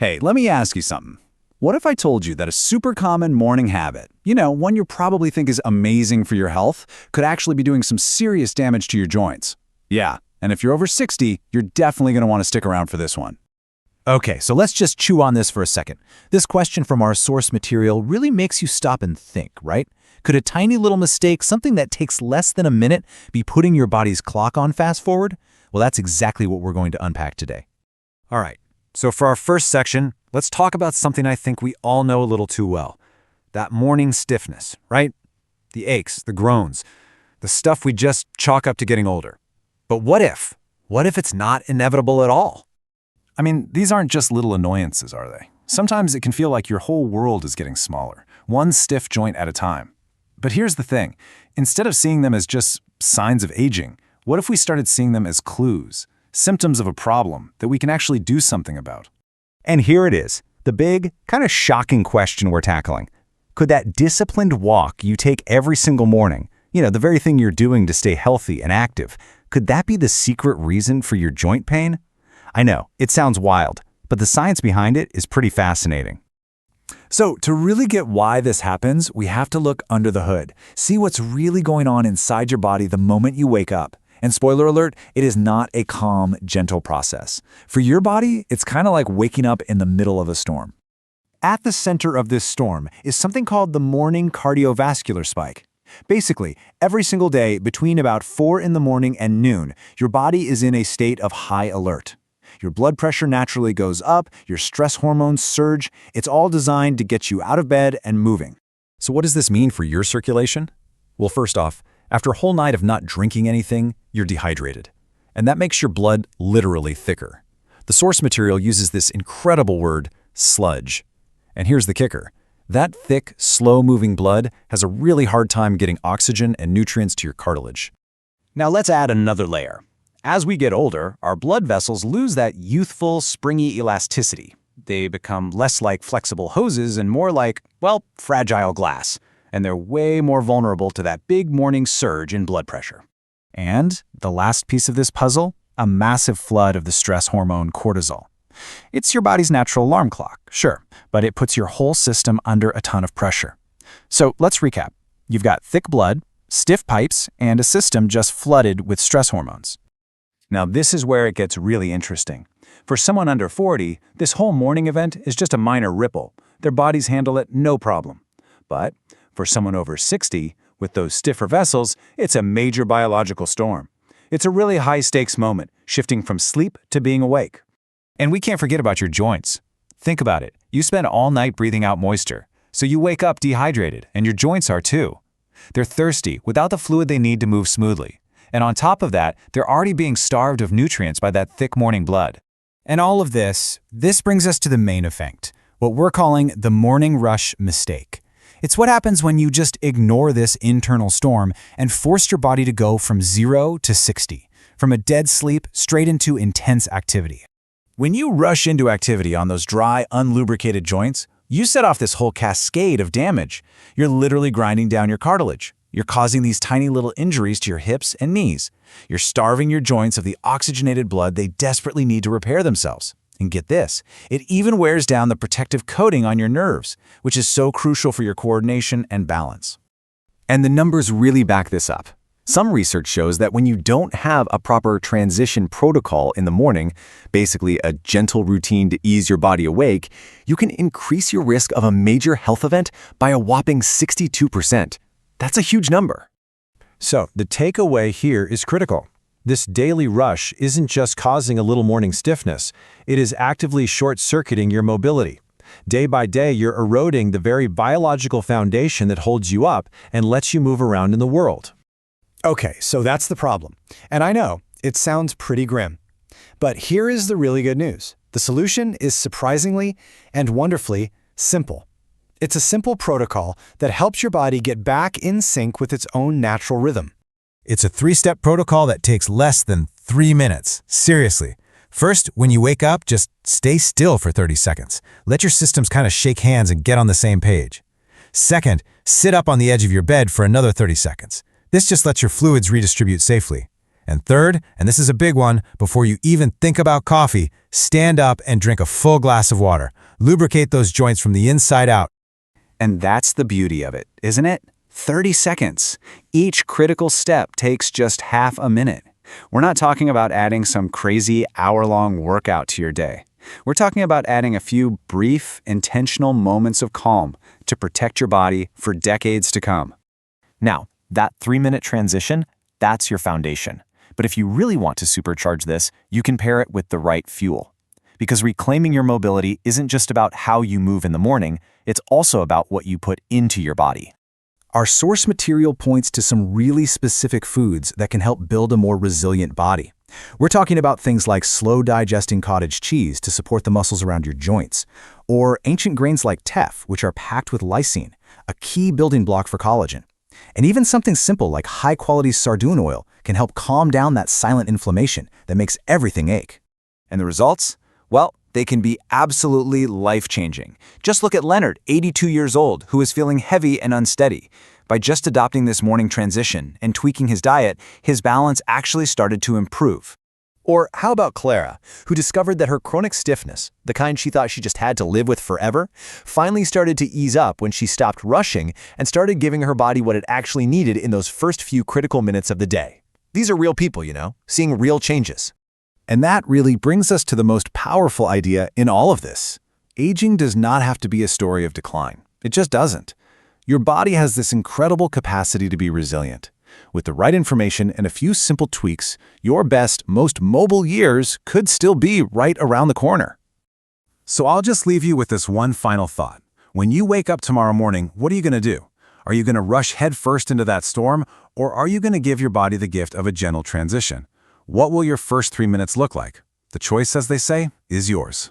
Hey, let me ask you something. What if I told you that a super common morning habit, one you probably think is amazing for your health, could actually be doing some serious damage to your joints? Yeah, and if you're over 60, you're definitely going to want to stick around for this one. Okay, so let's just chew on this for a second. This question from our source material really makes you stop and think, right? Could a tiny little mistake, something that takes less than a minute, be putting your body's clock on fast forward? Well, that's exactly what we're going to unpack today. All right, so for our first section, let's talk about something I think we all know a little too well. That morning stiffness, right? The aches, the groans, the stuff we just chalk up to getting older. But what if? What if it's not inevitable at all? I mean, these aren't just little annoyances, are they? Sometimes it can feel like your whole world is getting smaller, one stiff joint at a time. But here's the thing. Instead of seeing them as just signs of aging, what if we started seeing them as clues, symptoms of a problem that we can actually do something about? And here it is, the big, kind of shocking question we're tackling. Could that disciplined walk you take every single morning, the very thing you're doing to stay healthy and active, could that be the secret reason for your joint pain? I know, it sounds wild, but the science behind it is pretty fascinating. So to really get why this happens, we have to look under the hood, see what's really going on inside your body the moment you wake up. And spoiler alert, it is not a calm, gentle process. For your body, it's kind of like waking up in the middle of a storm. At the center of this storm is something called the morning cardiovascular spike. Basically, every single day between about 4 in the morning and noon, your body is in a state of high alert. Your blood pressure naturally goes up, your stress hormones surge. It's all designed to get you out of bed and moving. So what does this mean for your circulation? Well, first off, after a whole night of not drinking anything, you're dehydrated. And that makes your blood literally thicker. The source material uses this incredible word, sludge. And here's the kicker. That thick, slow-moving blood has a really hard time getting oxygen and nutrients to your cartilage. Now let's add another layer. As we get older, our blood vessels lose that youthful, springy elasticity. They become less like flexible hoses and more like, fragile glass. And they're way more vulnerable to that big morning surge in blood pressure. And the last piece of this puzzle, a massive flood of the stress hormone cortisol. It's your body's natural alarm clock, sure, but it puts your whole system under a ton of pressure. So let's recap. You've got thick blood, stiff pipes, and a system just flooded with stress hormones. Now this is where it gets really interesting. For someone under 40, this whole morning event is just a minor ripple. Their bodies handle it no problem. But for someone over 60, with those stiffer vessels, it's a major biological storm. It's a really high-stakes moment, shifting from sleep to being awake. And we can't forget about your joints. Think about it. You spend all night breathing out moisture, so you wake up dehydrated, and your joints are too. They're thirsty, without the fluid they need to move smoothly. And on top of that, they're already being starved of nutrients by that thick morning blood. And all of this brings us to the main effect, what we're calling the morning rush mistake. It's what happens when you just ignore this internal storm and force your body to go from 0 to 60, from a dead sleep straight into intense activity. When you rush into activity on those dry, unlubricated joints, you set off this whole cascade of damage. You're literally grinding down your cartilage. You're causing these tiny little injuries to your hips and knees. You're starving your joints of the oxygenated blood they desperately need to repair themselves. And get this, it even wears down the protective coating on your nerves, which is so crucial for your coordination and balance. And the numbers really back this up. Some research shows that when you don't have a proper transition protocol in the morning, basically a gentle routine to ease your body awake, you can increase your risk of a major health event by a whopping 62%. That's a huge number. So the takeaway here is critical. This daily rush isn't just causing a little morning stiffness, it is actively short-circuiting your mobility. Day by day, you're eroding the very biological foundation that holds you up and lets you move around in the world. Okay, so that's the problem. And I know, it sounds pretty grim. But here is the really good news. The solution is surprisingly and wonderfully simple. It's a simple protocol that helps your body get back in sync with its own natural rhythm. It's a 3-step protocol that takes less than 3 minutes. Seriously. First, when you wake up, just stay still for 30 seconds. Let your systems kind of shake hands and get on the same page. Second, sit up on the edge of your bed for another 30 seconds. This just lets your fluids redistribute safely. And third, and this is a big one, before you even think about coffee, stand up and drink a full glass of water. Lubricate those joints from the inside out. And that's the beauty of it, isn't it? 30 seconds. Each critical step takes just half a minute. We're not talking about adding some crazy hour-long workout to your day. We're talking about adding a few brief, intentional moments of calm to protect your body for decades to come. Now, that 3-minute transition, that's your foundation. But if you really want to supercharge this, you can pair it with the right fuel. Because reclaiming your mobility isn't just about how you move in the morning, it's also about what you put into your body. Our source material points to some really specific foods that can help build a more resilient body. We're talking about things like slow-digesting cottage cheese to support the muscles around your joints, or ancient grains like teff, which are packed with lysine, a key building block for collagen. And even something simple like high-quality sardine oil can help calm down that silent inflammation that makes everything ache. And the results? Well, they can be absolutely life-changing. Just look at Leonard, 82 years old, who is feeling heavy and unsteady. By just adopting this morning transition and tweaking his diet, his balance actually started to improve. Or how about Clara, who discovered that her chronic stiffness, the kind she thought she just had to live with forever, finally started to ease up when she stopped rushing and started giving her body what it actually needed in those first few critical minutes of the day. These are real people, seeing real changes. And that really brings us to the most powerful idea in all of this. Aging does not have to be a story of decline. It just doesn't. Your body has this incredible capacity to be resilient. With the right information and a few simple tweaks, your best, most mobile years could still be right around the corner. So I'll just leave you with this one final thought. When you wake up tomorrow morning, what are you going to do? Are you going to rush headfirst into that storm, or are you going to give your body the gift of a gentle transition? What will your first 3 minutes look like? The choice, as they say, is yours.